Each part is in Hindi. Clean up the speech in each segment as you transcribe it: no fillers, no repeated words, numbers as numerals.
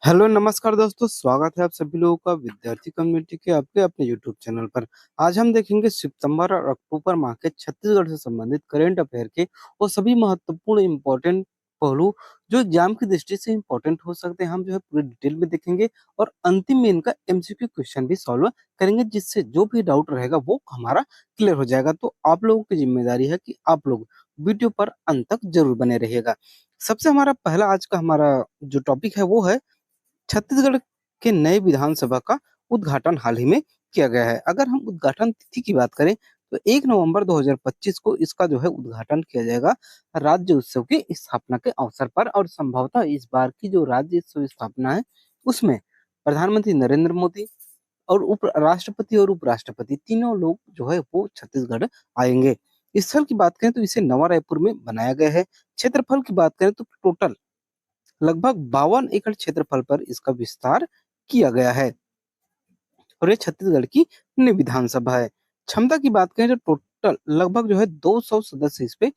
हेलो नमस्कार दोस्तों, स्वागत है आप सभी लोगों का विद्यार्थी कम्युनिटी के आपके अपने यूट्यूब चैनल पर। आज हम देखेंगे सितंबर और अक्टूबर माह के छत्तीसगढ़ से संबंधित करंट अफेयर के वो सभी महत्वपूर्ण इम्पोर्टेंट पहलू जो एग्जाम की दृष्टि से इम्पोर्टेंट हो सकते हैं। हम जो है पूरी डिटेल में देखेंगे और अंतिम में इनका एमसीक्यू क्वेश्चन भी सॉल्व करेंगे, जिससे जो भी डाउट रहेगा वो हमारा क्लियर हो जाएगा। तो आप लोगों की जिम्मेदारी है कि आप लोग वीडियो पर अंत तक जरूर बने रहिएगा। सबसे हमारा पहला आज का हमारा जो टॉपिक है वो है छत्तीसगढ़ के नए विधानसभा का उद्घाटन हाल ही में किया गया है। अगर हम उद्घाटन तिथि की बात करें तो 1 नवंबर 2025 को इसका जो है उद्घाटन किया जाएगा राज्य उत्सव की स्थापना के अवसर पर। और संभवतः इस बार की जो राज्य उत्सव स्थापना है उसमें प्रधानमंत्री नरेंद्र मोदी और उप राष्ट्रपति और उपराष्ट्रपति तीनों लोग जो है वो छत्तीसगढ़ आएंगे। स्थल की बात करें तो इसे नवा रायपुर में बनाया गया है। क्षेत्रफल की बात करें तो टोटल लगभग 52 एकड़ क्षेत्रफल पर इसका विस्तार किया गया है और ये छत्तीसगढ़ की नई विधानसभा है। क्षमता की बात करें तो टोटल लगभग जो है 200 सदस्य इस पे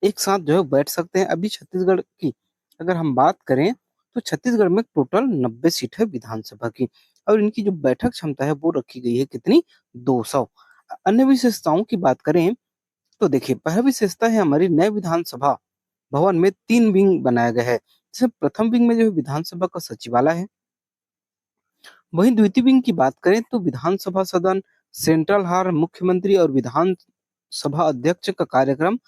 एक साथ जो है बैठ सकते हैं। अभी छत्तीसगढ़ की अगर हम बात करें तो छत्तीसगढ़ में टोटल 90 सीट है विधानसभा की और इनकी जो बैठक क्षमता है वो रखी गई है कितनी, 200। अन्य विशेषताओं की बात करें तो देखिए, पहला विशेषता है हमारी नए विधानसभा भवन में 3 विंग बनाया गया है। जैसे प्रथम विंग में जो है विधानसभा का सचिवालय है। वहीं द्वितीय विंग की बात करें तो विधानसभा सदन, सेंट्रल हॉल, मुख्यमंत्री और विधानसभा अध्यक्ष का कार्यक्रम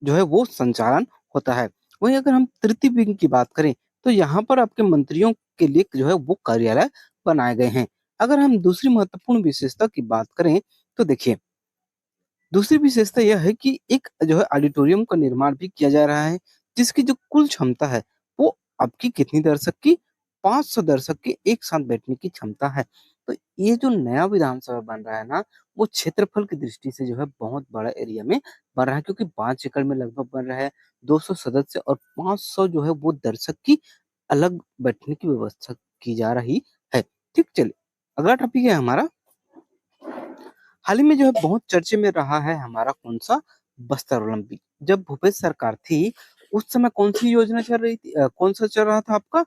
जो है वो संचालन होता है। वहीं अगर हम तृतीय विंग की बात करें तो यहाँ पर आपके मंत्रियों के लिए जो है वो कार्यालय बनाए गए हैं। अगर हम दूसरी महत्वपूर्ण विशेषता की बात करें तो देखिए, दूसरी विशेषता यह है कि एक जो है ऑडिटोरियम का निर्माण भी किया जा रहा है, जिसकी जो कुल क्षमता है वो आपकी कितनी दर्शक की, 500 दर्शक के एक साथ बैठने की क्षमता है। तो ये जो नया विधानसभा बन रहा है ना, वो क्षेत्रफल की दृष्टि से जो है बहुत बड़ा एरिया में बन रहा है, क्योंकि 5 एकड़ में लगभग बन रहा है। 200 सदस्य और 500 जो है वो दर्शक की अलग बैठने की व्यवस्था की जा रही है। ठीक, चलिए अगला टॉपिक है हमारा। हाल ही में जो है बहुत चर्चे में रहा है हमारा कौन सा, बस्तर ओलंपिक। जब भूपेश सरकार थी उस समय कौन सी योजना चल रही थी, कौन सा चल रहा था आपका,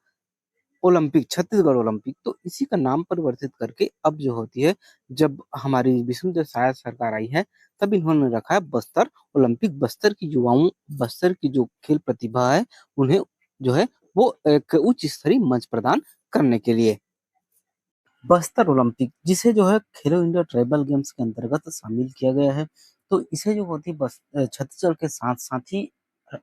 ओलंपिक, छत्तीसगढ़ ओलंपिक। तो इसी का नाम परिवर्तित करके अब जो होती है, जब हमारी विष्णुदेव साय सरकार आई है तब इन्होंने रखा है बस्तर ओलंपिक। बस्तर की युवाओं, बस्तर की जो खेल प्रतिभा है उन्हें जो है वो एक उच्च स्तरीय मंच प्रदान करने के लिए बस्तर ओलंपिक, जिसे जो है खेलो इंडिया ट्राइबल गेम्स के अंतर्गत शामिल किया गया है। तो इसे जो होती है छत्तीसगढ़ के साथ साथ ही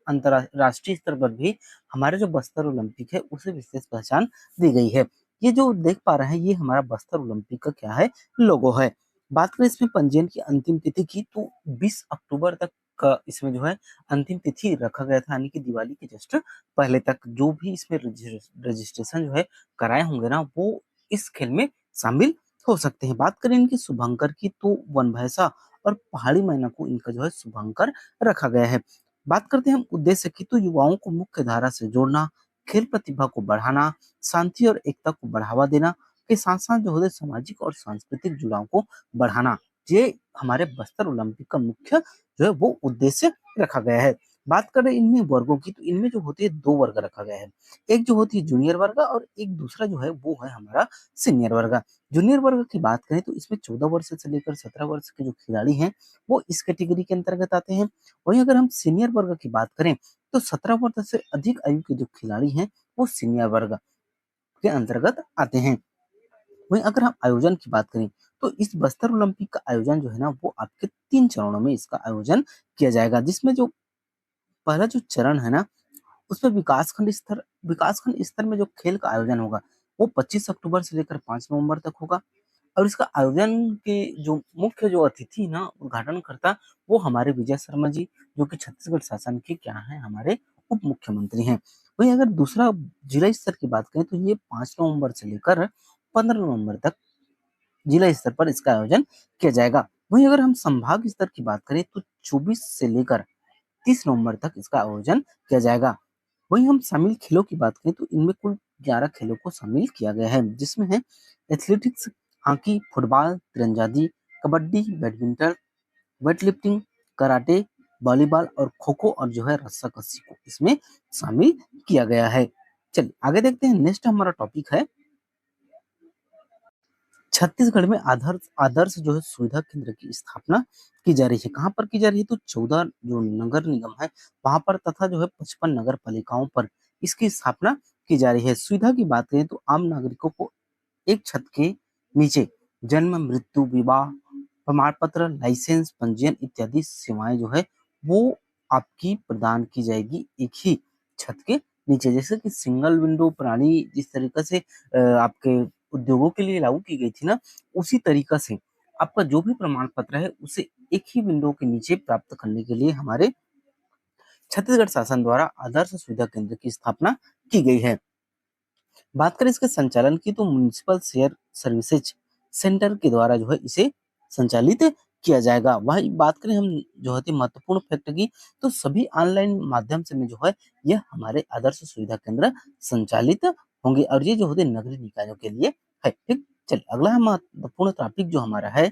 अंतरराष्ट्रीय स्तर पर भी हमारे जो बस्तर ओलंपिक है उसे विशेष पहचान दी गई है। ये जो देख पा रहे हैं ये हमारा बस्तर ओलंपिक का क्या है, लोगो है। बात करें इसमें पंजीयन की अंतिम तिथि की तो 20 अक्टूबर तक का इसमें जो है अंतिम तिथि रखा गया था, यानी कि दिवाली के जस्ट पहले तक जो भी इसमें रजिस्ट्रेशन जो है कराए होंगे ना वो इस खेल में शामिल हो सकते हैं। बात करें इनकी शुभंकर की तो वन भैंसा और पहाड़ी मैना को इनका जो है शुभंकर रखा गया है। बात करते हैं हम उद्देश्य की तो युवाओं को मुख्य धारा से जोड़ना, खेल प्रतिभा को बढ़ाना, शांति और एकता को बढ़ावा देना के साथ साथ जो है सामाजिक और सांस्कृतिक जुड़ाव को बढ़ाना, ये हमारे बस्तर ओलंपिक का मुख्य जो है वो उद्देश्य रखा गया है। बात करें इनमें वर्गों की तो इनमें जो होती है 2 वर्ग रखा गया है। एक जो होती है जूनियर वर्ग और एक दूसरा जो है वो है हमारा सीनियर वर्ग। जूनियर वर्ग की बात करें तो इसमें 14 वर्ष से लेकर 17 वर्ष के जो खिलाड़ी हैं वो इस कैटेगरी के अंतर्गत आते हैं। वहीं अगर हम सीनियर वर्ग की बात करें तो 17 वर्ष से अधिक आयु के जो खिलाड़ी हैं वो सीनियर वर्ग के अंतर्गत आते हैं। वहीं अगर हम आयोजन की बात करें तो इस बस्तर ओलंपिक का आयोजन जो है ना वो आपके 3 चरणों में इसका आयोजन किया जाएगा, जिसमें जो पहला जो चरण है ना उसमें विकासखंड स्तर में जो खेल का आयोजन होगा वो 25 अक्टूबर से लेकर 5 नवंबर तक होगा। और इसका आयोजन के जो मुख्य जो अतिथि ना उद्घाटनकर्ता वो हमारे विजय शर्मा जी, जो कि छत्तीसगढ़ शासन के क्या है, हमारे उप मुख्यमंत्री हैं। वहीं अगर दूसरा जिला स्तर की बात करें तो ये 5 नवंबर से लेकर 15 नवंबर तक जिला स्तर पर इसका आयोजन किया जाएगा। वहीं अगर हम संभाग स्तर की बात करें तो 24 से लेकर 30 नवंबर तक इसका आयोजन किया जाएगा। वहीं हम शामिल खेलों की बात करें तो इनमें कुल 11 खेलों को शामिल किया गया है, जिसमें है एथलेटिक्स, हॉकी, फुटबॉल, तीरंदाजी, kabaddi, badminton, weightlifting, karate, volleyball और खो खो और जो है रस्साकसी को इसमें शामिल किया गया है। चलिए आगे देखते हैं। नेक्स्ट हमारा टॉपिक है छत्तीसगढ़ में आदर्श आदर्श जो है सुविधा केंद्र की स्थापना की जा रही है। कहाँ पर की जा रही है? तो 14 जो नगर निगम है वहां पर तथा जो है 55 नगर पालिकाओं पर इसकी स्थापना की जा रही है। सुविधा की बात करें तो आम नागरिकों को एक छत के नीचे जन्म, मृत्यु, विवाह, प्रमाण पत्र, लाइसेंस, पंजीयन इत्यादि सेवाएं जो है वो आपकी प्रदान की जाएगी एक ही छत के नीचे। जैसे कि सिंगल विंडो प्रणाली जिस तरीके से आपके उद्योगों के लिए लागू की गई थी ना, उसी तरीका से आपका जो भी प्रमाण पत्र है उसे एक ही विंडो के नीचे प्राप्त करने के लिए हमारे छत्तीसगढ़ शासन द्वारा आदर्श सुविधा केंद्र की स्थापना की गई है। बात करें इसके संचालन की तो म्युनिसिपल शेयर सर्विसेज सेंटर के द्वारा जो है इसे संचालित किया जाएगा। वही बात करें हम जो है महत्वपूर्ण फैक्ट की, तो सभी ऑनलाइन माध्यम से में जो है यह हमारे आदर्श सुविधा केंद्र संचालित होंगे और ये जो होते नगरीय निकायों के लिए है। ठीक, चलिए अगला महत्वपूर्ण टॉपिक जो हमारा है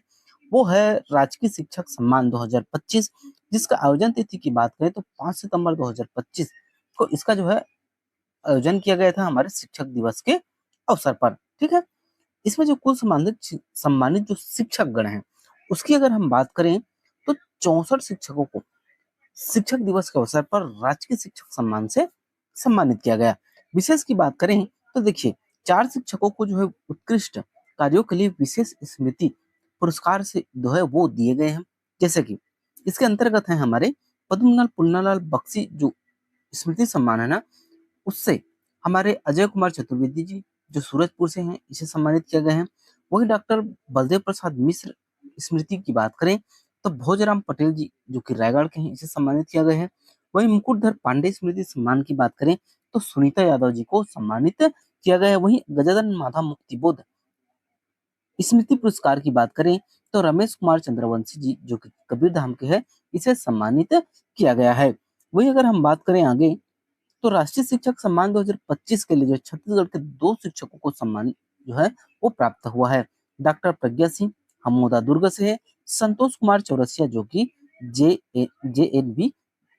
वो है राजकीय शिक्षक सम्मान 2025, जिसका आयोजन तिथि की बात करें तो 5 सितंबर 2025 को इसका जो है आयोजन किया गया था हमारे शिक्षक दिवस के अवसर पर। ठीक है, इसमें जो कुल सम्मानित जो शिक्षक गण हैं उसकी अगर हम बात करें तो 64 शिक्षकों को शिक्षक दिवस के अवसर पर राजकीय शिक्षक सम्मान से सम्मानित किया गया। विशेष की बात करें तो देखिए 4 शिक्षकों को जो है उत्कृष्ट कार्यों के लिए विशेष स्मृति पुरस्कार से जो है वो दिए गए हैं। जैसे कि इसके अंतर्गत है हमारे पद्मलाल पुन्नालाल बख्शी जो स्मृति सम्मान है ना, उससे हमारे अजय कुमार चतुर्वेदी जी जो सूरजपुर से हैं इसे सम्मानित किया गया है। वही डॉक्टर बलदेव प्रसाद मिश्र स्मृति की बात करें तो भोजराम पटेल जी जो कि रायगढ़ के हैं इसे सम्मानित किया गया है। वही मुकुटधर पांडे स्मृति सम्मान की बात करें तो सुनीता यादव जी को सम्मानित किया गया है। वही गजानन माधा मुक्तिबोध स्मृति पुरस्कार की बात करें तो रमेश कुमार चंद्रवंशी जी जो कि कबीरधाम के हैं इसे सम्मानित किया गया है। वही अगर हम बात करें आगे तो राष्ट्रीय शिक्षक सम्मान 2025 के लिए जो छत्तीसगढ़ के 2 शिक्षकों को सम्मान जो है वो प्राप्त हुआ है। डॉक्टर प्रज्ञा सिंह हमोदा दुर्ग से है, संतोष कुमार चौरसिया जो कि JNB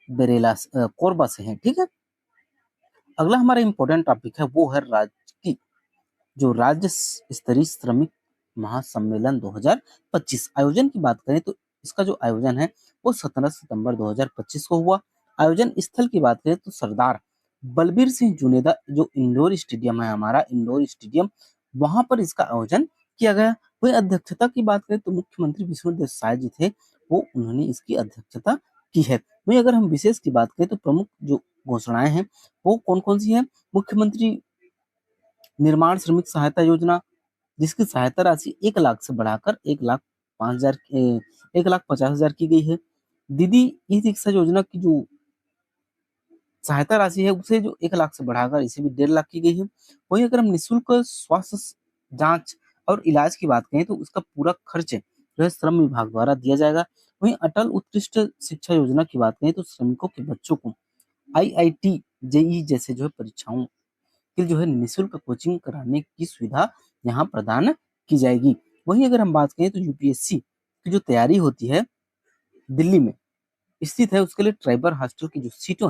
बेरेला कोरबा से है। ठीक है, अगला हमारा इंपॉर्टेंट टॉपिक है वो है राज्य की जो राज्य स्तरीय श्रमिक महासम्मेलन 2025 आयोजन की बात करें तो इसका जो आयोजन है वो 17 सितंबर 2025 को हुआ। आयोजन स्थल की बात करें तो सरदार बलबीर सिंह जुनेदा जो इंडोर स्टेडियम है हमारा इंडोर स्टेडियम, वहां पर इसका आयोजन किया गया। वही अध्यक्षता की बात करें तो मुख्यमंत्री विष्णुदेव साय जी थे, वो उन्होंने इसकी अध्यक्षता की है। वही अगर हम विशेष की बात करें तो प्रमुख जो घोषणाएं हैं वो कौन कौन सी है? मुख्यमंत्री निर्माण श्रमिक सहायता योजना जिसकी सहायता राशि 1 लाख से बढ़ाकर 1,50,000 की गई है। दीदी ई रिक्शा योजना की जो सहायता राशि है उसे जो 1 लाख से बढ़ाकर इसे भी 1.5 लाख की गई है। वहीं अगर हम निःशुल्क स्वास्थ्य जांच और इलाज की बात करें तो उसका पूरा खर्च जो है श्रम विभाग द्वारा दिया जाएगा। वहीं अटल उत्कृष्ट शिक्षा योजना की बात करें तो श्रमिकों के बच्चों को IIT जेई जैसे जो है परीक्षाओं कि जो है निःशुल्क कोचिंग कराने की सुविधा यहाँ प्रदान की जाएगी। वहीं अगर हम बात करें तो यूपीएससी की जो तैयारी होती है दिल्ली में स्थित है उसके लिए ट्राइबर हॉस्टल की जो सीट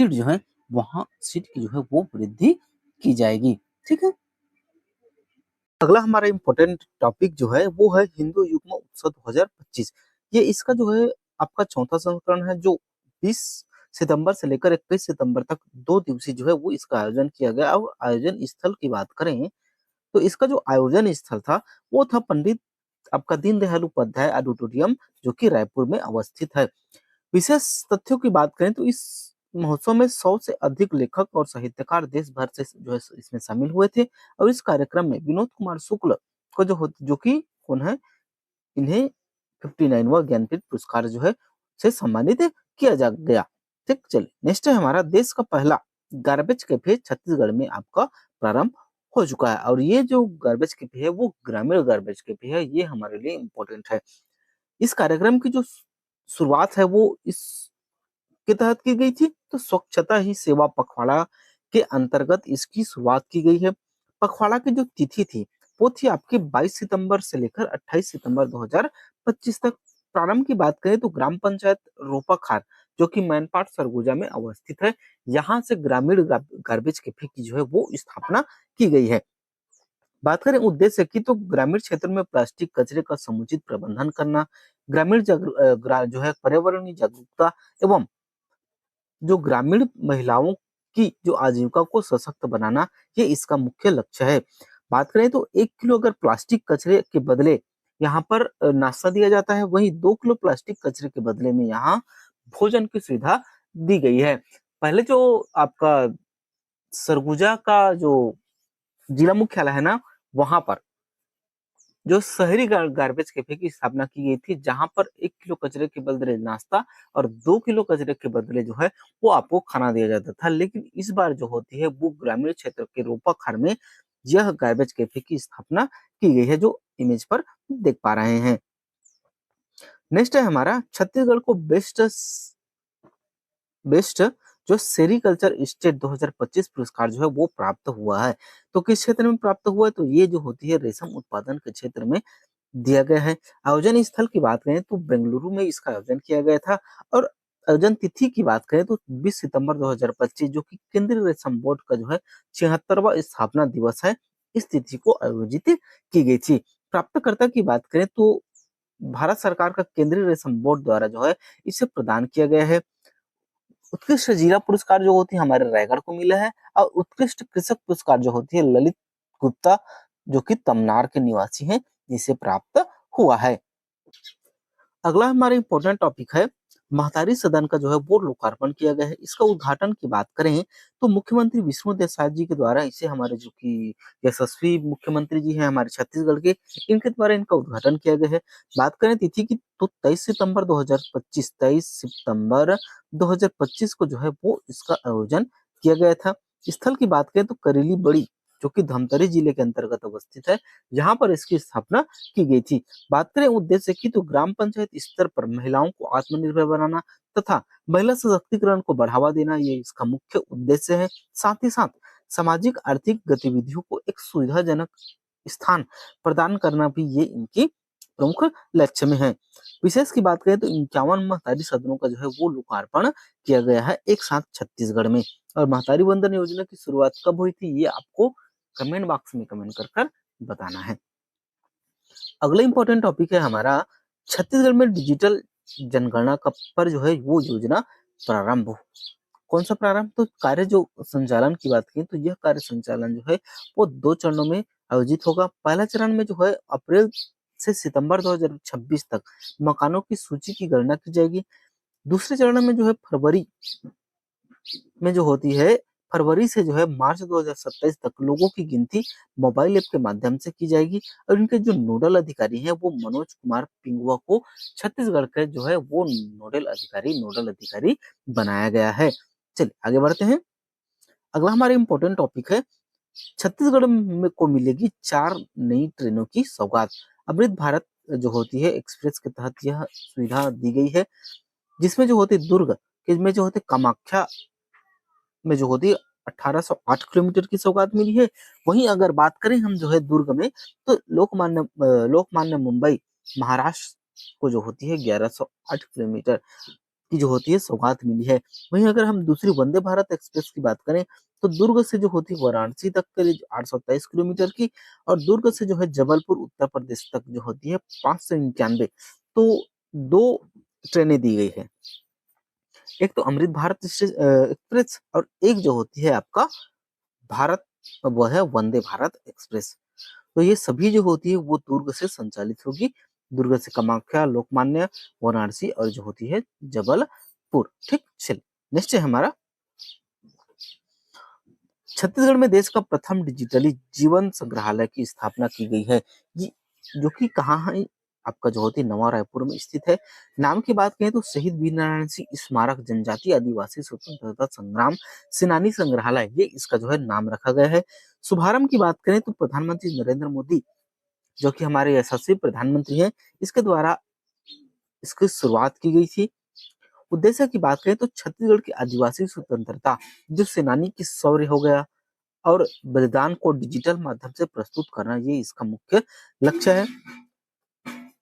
जो है वहाँ सीट की जो है वो वृद्धि की जाएगी। ठीक है, अगला हमारा इम्पोर्टेंट टॉपिक जो है वो है हिंदू युग्म उत्सव 2025। ये इसका जो है आपका चौथा संस्करण है जो 20 सितंबर से लेकर 21 सितंबर तक 2 दिवसीय जो है वो इसका आयोजन किया गया। और आयोजन स्थल की बात करें तो इसका जो आयोजन स्थल था वो था पंडित आपका दीनदयाल उपाध्याय ऑडिटोरियम जो कि रायपुर में अवस्थित है। विशेष तथ्यों की बात करें तो इस महोत्सव में 100 से अधिक लेखक और साहित्यकार देश भर से जो है इसमें शामिल हुए थे। और इस कार्यक्रम में विनोद कुमार शुक्ल को जो कि कौन है, इन्हें 59वां ज्ञानपीठ पुरस्कार जो है से सम्मानित किया जा गया। ठीक, चलिए नेक्स्ट है हमारा देश का पहला गार्बेज कैफे छत्तीसगढ़ में आपका प्रारंभ हो चुका है। और ये जो गार्बेज कैफे है वो ग्रामीण गार्बेज कैफे है, ये हमारे लिए इम्पोर्टेंट है। इस कार्यक्रम की जो शुरुआत है वो इस के तहत की गई थी, तो स्वच्छता ही सेवा पखवाड़ा के अंतर्गत इसकी शुरुआत की गई है। पखवाड़ा की जो तिथि थी वो थी आपकी 22 सितंबर से लेकर 28 सितंबर 2025 तक। प्रारंभ की बात करें तो ग्राम पंचायत रोपाखार जो कि मैनपाट सरगुजा में अवस्थित है। यहाँ से ग्रामीण गार्बेज कैफे की जो है वो स्थापना की गई है। बात करें उद्देश्य की, तो ग्रामीण क्षेत्र में प्लास्टिक कचरे का समुचित प्रबंधन करना, ग्रामीण जो है पर्यावरणीय जागरूकता एवं जो ग्रामीण महिलाओं की जो आजीविका को सशक्त बनाना, ये इसका मुख्य लक्ष्य है। बात करें तो 1 किलो अगर प्लास्टिक कचरे के बदले यहाँ पर नाश्ता दिया जाता है, वहीं 2 किलो प्लास्टिक कचरे के बदले में यहाँ भोजन की सुविधा दी गई है। पहले जो आपका सरगुजा का जो जिला मुख्यालय है ना, वहां पर जो शहरी गार्बेज कैफे की स्थापना की गई थी, जहां पर 1 किलो कचरे के बदले नाश्ता और 2 किलो कचरे के बदले जो है वो आपको खाना दिया जाता था। लेकिन इस बार जो होती है वो ग्रामीण क्षेत्र के रोपाखार में यह गार्बेज कैफे की स्थापना की गई है, जो इमेज पर देख पा रहे हैं। नेक्स्ट है हमारा छत्तीसगढ़ को बेस्ट बेस्ट जो सेरिकल्चर स्टेट 2025 पुरस्कार जो है वो प्राप्त हुआ है। तो किस क्षेत्र में प्राप्त हुआ है? तो ये जो होती है रेशम उत्पादन के क्षेत्र में दिया गया है। आयोजन स्थल की बात करें तो बेंगलुरु में इसका आयोजन किया गया था, और आयोजन तिथि की बात करें तो 20 सितंबर 2025, जो कि केंद्रीय रेशम बोर्ड का जो है 76वां स्थापना दिवस है, इस तिथि को आयोजित की गई थी। प्राप्तकर्ता की बात करें तो भारत सरकार का केंद्रीय रेशम बोर्ड द्वारा जो है इसे प्रदान किया गया है। उत्कृष्ट जिला पुरस्कार जो होती है हमारे रायगढ़ को मिला है, और उत्कृष्ट कृषक पुरस्कार जो होती है ललित गुप्ता, जो कि तमनार के निवासी हैं, जिसे प्राप्त हुआ है। अगला हमारा इंपॉर्टेंट टॉपिक है महतारी सदन का जो है वो लोकार्पण किया गया है। इसका उद्घाटन की बात करें तो मुख्यमंत्री विष्णुदेव साय जी के द्वारा इसे हमारे जो कि यशस्वी मुख्यमंत्री जी हैं हमारे छत्तीसगढ़ के, इनके द्वारा इनका उद्घाटन किया गया है। बात करें तिथि की तो 23 सितंबर 2025 को जो है वो इसका आयोजन किया गया था। स्थल की बात करें तो करेली बड़ी, जो कि धमतरी जिले के अंतर्गत अवस्थित है, यहाँ पर इसकी स्थापना की गई थी। बात करें उद्देश्य की तो ग्राम पंचायत स्तर पर महिलाओं को आत्मनिर्भर बनाना तथा महिला सशक्तिकरण को बढ़ावा देना, ये इसका मुख्य उद्देश्य है। साथ ही साथ सामाजिक आर्थिक गतिविधियों को एक सुविधाजनक स्थान प्रदान करना भी ये इनकी प्रमुख लक्ष्य में है। विशेष की बात करें तो 51 महतारी सदनों का जो है वो लोकार्पण किया गया है एक साथ छत्तीसगढ़ में। और महतारी वंदन योजना की शुरुआत कब हुई थी, ये आपको कमेंट बॉक्स में कमेंट कर बताना है। अगला इंपॉर्टेंट टॉपिक है हमारा छत्तीसगढ़ में डिजिटल जनगणना का पर जो है वो योजना प्रारंभ हो। कौन सा प्रारंभ? तो कार्य जो संचालन की बात करें तो यह कार्य संचालन जो है वो 2 चरणों में आयोजित होगा। पहला चरण में जो है अप्रैल से सितंबर 2026 तक मकानों की सूची की गणना की जाएगी। दूसरे चरण में जो है फरवरी में जो होती है, फरवरी से जो है मार्च 2027 तक लोगों की गिनती मोबाइल ऐप के माध्यम से की जाएगी, और इनके जो नोडल अधिकारी हैं वो मनोज कुमार पिंगुआ को छत्तीसगढ़ के जो है वो नोडल अधिकारी बनाया गया है। चलिए आगे बढ़ते हैं। अगला हमारा इंपॉर्टेंट टॉपिक है छत्तीसगढ़ में को मिलेगी 4 नई ट्रेनों की सौगात। अमृत भारत जो होती है एक्सप्रेस के तहत यह सुविधा दी गई है, जिसमें जो होती दुर्ग में जो होती कामाख्या में जो होती 1808 किलोमीटर की सौगात मिली है। वहीं अगर बात करें हम जो है दुर्ग में, तो लोकमान्य मुंबई महाराष्ट्र को जो होती है 1108 किलोमीटर की जो होती है सौगात मिली है। वहीं अगर हम दूसरी वंदे भारत एक्सप्रेस की बात करें तो दुर्ग से जो होती है वाराणसी तक के लिए 823 किलोमीटर की, और दुर्ग से जो है जबलपुर उत्तर प्रदेश तक जो होती है 591। तो 2 ट्रेनें दी गई है, एक तो अमृत भारत एक्सप्रेस, और एक जो होती है आपका भारत, वो है वंदे भारत एक्सप्रेस। तो ये सभी जो होती है वो दुर्ग से संचालित होगी, दुर्ग से कामाख्या, लोकमान्य, वाराणसी और जो होती है जबलपुर। ठीक, चलिए नेक्स्ट है हमारा छत्तीसगढ़ में देश का प्रथम डिजिटली जीवन संग्रहालय की स्थापना की गई है। ये जो कि कहाँ है, आपका जो होती है नवा रायपुर में स्थित है। नाम की बात करें तो शहीद वीरनारायण सिंह स्मारक जनजातीय आदिवासी स्वतंत्रता संग्राम सेनानी संग्रहालय, ये इसका जो है नाम रखा गया है। शुभारंभ की बात करें तो प्रधानमंत्री नरेंद्र मोदी, जो कि हमारे यशस्वी प्रधानमंत्री हैं, इसके द्वारा इसकी शुरुआत की गई थी। उद्देश्य की बात करें तो छत्तीसगढ़ की आदिवासी स्वतंत्रता जो सेनानी की शौर्य हो गया और बलिदान को डिजिटल माध्यम से प्रस्तुत करना, ये इसका मुख्य लक्ष्य है।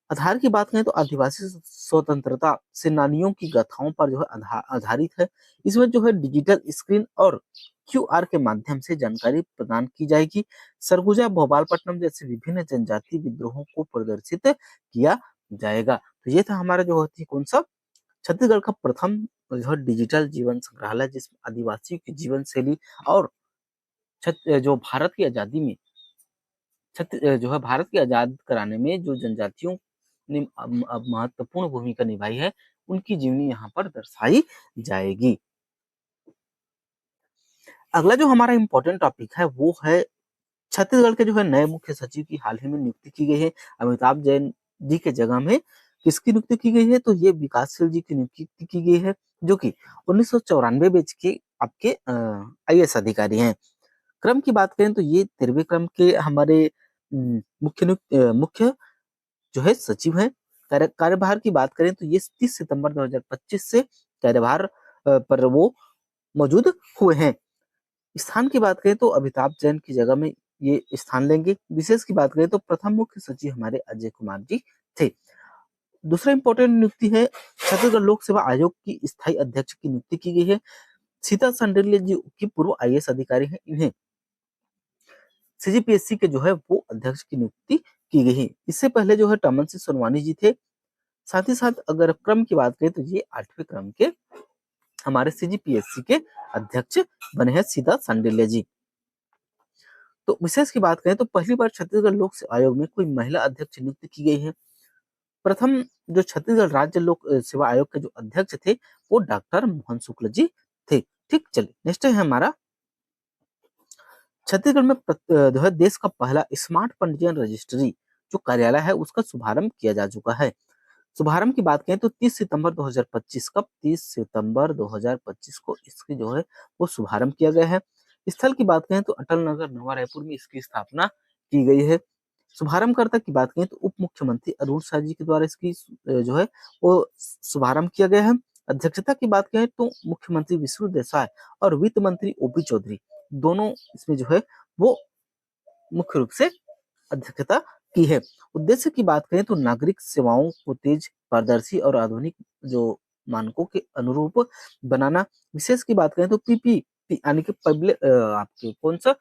आधार की बात करें तो आदिवासी स्वतंत्रता सेनानियों की गाथाओं पर जो है आधारित है। इसमें जो है डिजिटल स्क्रीन और क्यूआर के माध्यम से जानकारी प्रदान की जाएगी। सरगुजा भोपालपट्टनम जैसे विभिन्न जनजाति विद्रोहों को प्रदर्शित किया जाएगा। तो ये था हमारा जो होती है कौन सा छत्तीसगढ़ का प्रथम जो है डिजिटल जीवन संग्रहालय, जिसमें आदिवासियों की जीवन शैली और जो भारत की आजादी में जो है भारत के आजाद कराने में जो जनजातियों ने अब महत्वपूर्ण भूमिका निभाई है, उनकी जीवनी यहाँ पर दर्शाई जाएगी। अगला जो हमारा इम्पोर्टेंट टॉपिक है वो है छत्तीसगढ़ के जो है नए मुख्य सचिव की हाल ही में नियुक्ति की गई है। अमिताभ जैन जी के जगह में किसकी नियुक्ति की गई है? तो ये विकासशील जी की नियुक्ति की गई है, जो कि 1994 बैच के आपके आईएएस अधिकारी हैं। क्रम की बात करें तो ये 13वें क्रम के हमारे मुख्य जो है सचिव हैं। कार्यभार की बात करें तो ये 30 सितंबर 2025 से कार्यभार पर वो मौजूद हुए हैं। स्थान की बात करें तो अमिताभ जैन की जगह में ये स्थान लेंगे। विशेष की बात करें तो प्रथम मुख्य सचिव हमारे अजय कुमार जी थे। दूसरा इंपॉर्टेंट नियुक्ति है छत्तीसगढ़ लोक सेवा आयोग की स्थायी अध्यक्ष की नियुक्ति की गई है। सीता संडेलिया जी की पूर्व आईएएस अधिकारी हैं, इन्हें सीजीपीएससी के जो है वो अध्यक्ष की नियुक्ति की गई है। इससे पहले जो है टमन सिंह सोनवानी जी थे। साथ ही साथ अगर क्रम की बात करें तो ये 8वें क्रम के हमारे सीजीपीएससी के अध्यक्ष बने हैं सीता संडेलिया जी। तो विशेष की बात करें तो पहली बार छत्तीसगढ़ लोक सेवा आयोग में कोई महिला अध्यक्ष नियुक्त की गई है। प्रथम जो छत्तीसगढ़ राज्य लोक सेवा आयोग के जो अध्यक्ष थे वो डॉक्टर मोहन शुक्ल जी थे। ठीक, चलिए नेक्स्ट है हमारा छत्तीसगढ़ में जो है देश का पहला स्मार्ट पंजीयन रजिस्ट्री जो कार्यालय है उसका शुभारंभ किया जा चुका है। शुभारंभ की बात करें तो 30 सितंबर 2025 कब 30 सितंबर 2025 को इसकी जो है वो शुभारंभ किया गया है। स्थल की बात करें तो अटल नगर नवा रायपुर में इसकी स्थापना की गई है। शुभारंभकर्ता की बात करें तो उप मुख्यमंत्री अरुण शाह जी के द्वारा इसकी जो है वो शुभारंभ किया गया है। अध्यक्षता की बात करें तो मुख्यमंत्री विष्णु देसाई और वित्त मंत्री ओपी चौधरी दोनों इसमें जो है वो मुख्य रूप से अध्यक्षता की है। उद्देश्य की बात करें तो नागरिक सेवाओं को तेज, पारदर्शी और आधुनिक जो मानकों के अनुरूप बनाना। विशेष की बात करें तो पीपीपी यानी कि पब्लिक आपके कौन सा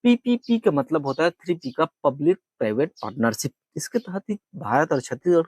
पीपीपी का मतलब होता है 3P का पब्लिक प्राइवेट पार्टनरशिप। इसके तहत ही भारत और छत्तीसगढ़